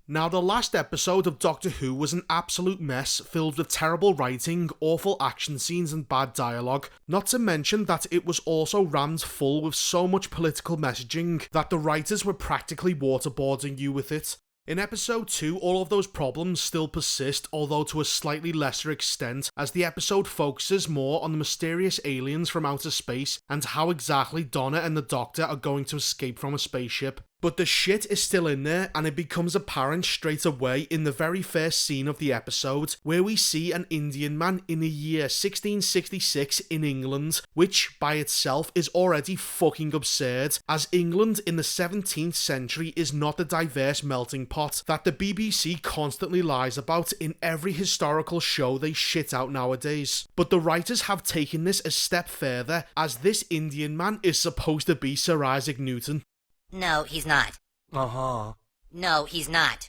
Now, the last episode of Doctor Who was an absolute mess, filled with terrible writing, awful action scenes and bad dialogue, not to mention that it was also rammed full with so much political messaging that the writers were practically waterboarding you with it. In episode 2, all of those problems still persist, although to a slightly lesser extent, as the episode focuses more on the mysterious aliens from outer space and how exactly Donna and the Doctor are going to escape from a spaceship. But the shit is still in there, and it becomes apparent straight away in the very first scene of the episode, where we see an Indian man in the year 1666 in England, which by itself is already fucking absurd, as England in the 17th century is not the diverse melting pot that the BBC constantly lies about in every historical show they shit out nowadays. But the writers have taken this a step further, as this Indian man is supposed to be Sir Isaac Newton. No, he's not. Uh-huh. No, he's not.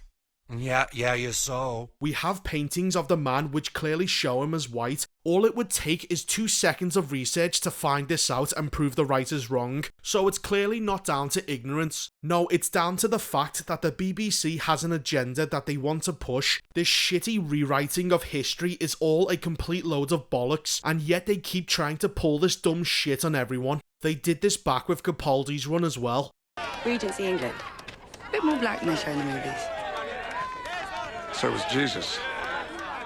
Yeah, you're so. We have paintings of the man which clearly show him as white. All it would take is 2 seconds of research to find this out and prove the writers wrong. So it's clearly not down to ignorance. No, it's down to the fact that the BBC has an agenda that they want to push. This shitty rewriting of history is all a complete load of bollocks, and yet they keep trying to pull this dumb shit on everyone. They did this back with Capaldi's run as well. Regency England. A bit more black than they show in the movies. So was Jesus.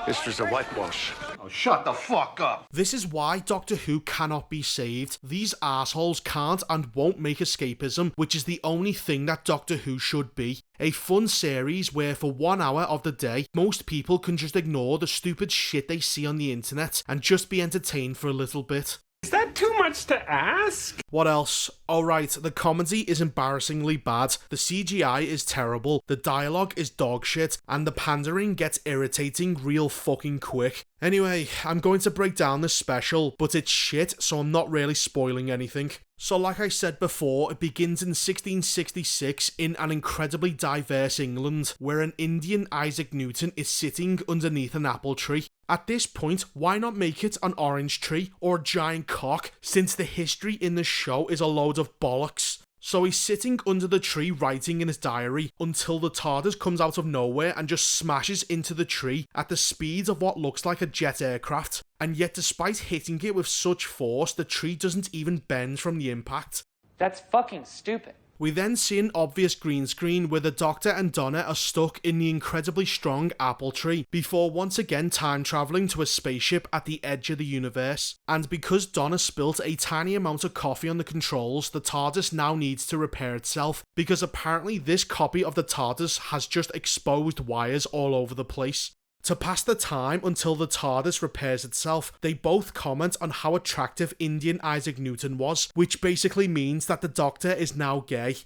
History's a whitewash. Oh, shut the fuck up. This is why Doctor Who cannot be saved. These assholes can't and won't make escapism, which is the only thing that Doctor Who should be. A fun series where for 1 hour of the day, most people can just ignore the stupid shit they see on the internet and just be entertained for a little bit. Is that too much to ask? What else? Oh right, the comedy is embarrassingly bad, the CGI is terrible, the dialogue is dog shit, and the pandering gets irritating real fucking quick. Anyway, I'm going to break down this special, but it's shit, so I'm not really spoiling anything. So like I said before, it begins in 1666 in an incredibly diverse England, where an Indian Isaac Newton is sitting underneath an apple tree. At this point, why not make it an orange tree or a giant cock, since the history in the show is a load of bollocks? So he's sitting under the tree writing in his diary until the TARDIS comes out of nowhere and just smashes into the tree at the speed of what looks like a jet aircraft. And yet despite hitting it with such force, the tree doesn't even bend from the impact. That's fucking stupid. We then see an obvious green screen where the Doctor and Donna are stuck in the incredibly strong apple tree before once again time travelling to a spaceship at the edge of the universe. And because Donna spilt a tiny amount of coffee on the controls, the TARDIS now needs to repair itself, because apparently this copy of the TARDIS has just exposed wires all over the place. To pass the time until the TARDIS repairs itself, they both comment on how attractive Indian Isaac Newton was, which basically means that the Doctor is now gay.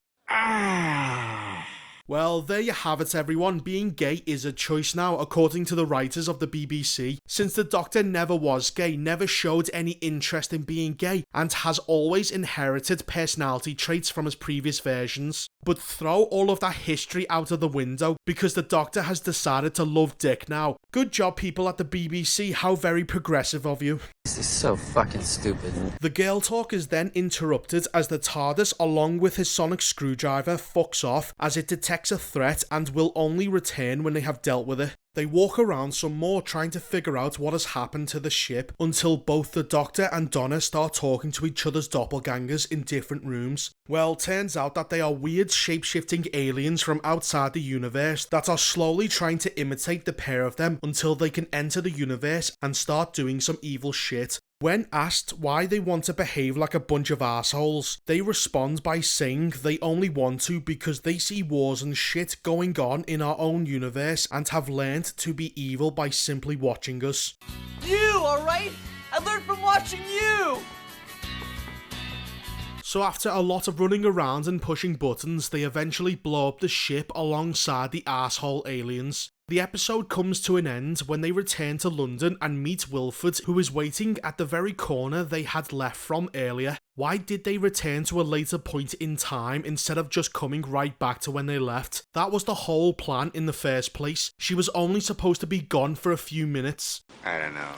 Well, there you have it everyone, being gay is a choice now, according to the writers of the BBC, since the Doctor never was gay, never showed any interest in being gay, and has always inherited personality traits from his previous versions. But throw all of that history out of the window, because the Doctor has decided to love dick now. Good job people at the BBC, how very progressive of you. This is so fucking stupid. The girl talk is then interrupted as the TARDIS, along with his sonic screwdriver, fucks off as it detects a threat and will only return when they have dealt with it. They walk around some more trying to figure out what has happened to the ship until both the Doctor and Donna start talking to each other's doppelgangers in different rooms. Well, turns out that they are weird shape-shifting aliens from outside the universe that are slowly trying to imitate the pair of them until they can enter the universe and start doing some evil shit. When asked why they want to behave like a bunch of assholes, they respond by saying they only want to because they see wars and shit going on in our own universe and have learned to be evil by simply watching us. You, alright? I learned from watching you! So after a lot of running around and pushing buttons, they eventually blow up the ship alongside the asshole aliens. The episode comes to an end when they return to London and meet Wilfred, who is waiting at the very corner they had left from earlier. Why did they return to a later point in time instead of just coming right back to when they left? That was the whole plan in the first place. She was only supposed to be gone for a few minutes. I don't know.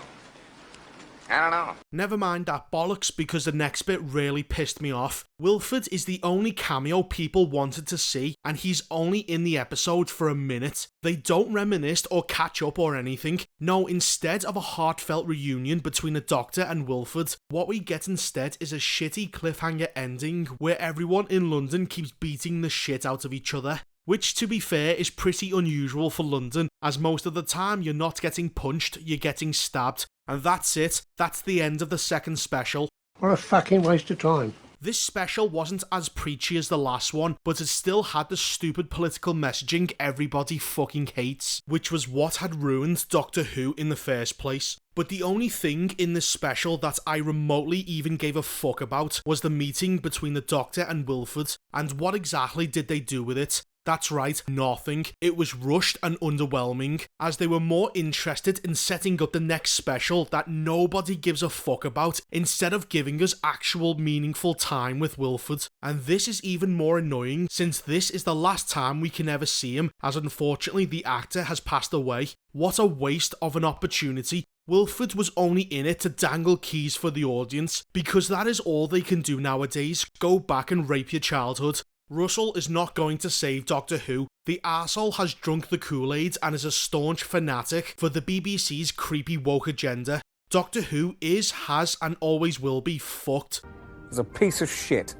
I don't know. Never mind that bollocks, because the next bit really pissed me off. Wilford is the only cameo people wanted to see, and he's only in the episode for a minute. They don't reminisce or catch up or anything. No, instead of a heartfelt reunion between the Doctor and Wilford, what we get instead is a shitty cliffhanger ending where everyone in London keeps beating the shit out of each other. Which, to be fair, is pretty unusual for London, as most of the time you're not getting punched, you're getting stabbed. And that's it. That's the end of the second special. What a fucking waste of time. This special wasn't as preachy as the last one, but it still had the stupid political messaging everybody fucking hates, which was what had ruined Doctor Who in the first place. But the only thing in this special that I remotely even gave a fuck about was the meeting between the Doctor and Wilford, and what exactly did they do with it? That's right, nothing. It was rushed and underwhelming, as they were more interested in setting up the next special that nobody gives a fuck about, instead of giving us actual meaningful time with Wilford. And this is even more annoying, since this is the last time we can ever see him, as unfortunately the actor has passed away. What a waste of an opportunity. Wilford was only in it to dangle keys for the audience, because that is all they can do nowadays, go back and rape your childhood. Russell is not going to save Doctor Who. The arsehole has drunk the Kool-Aid and is a staunch fanatic for the BBC's creepy woke agenda. Doctor Who is, has and always will be fucked. It's a piece of shit.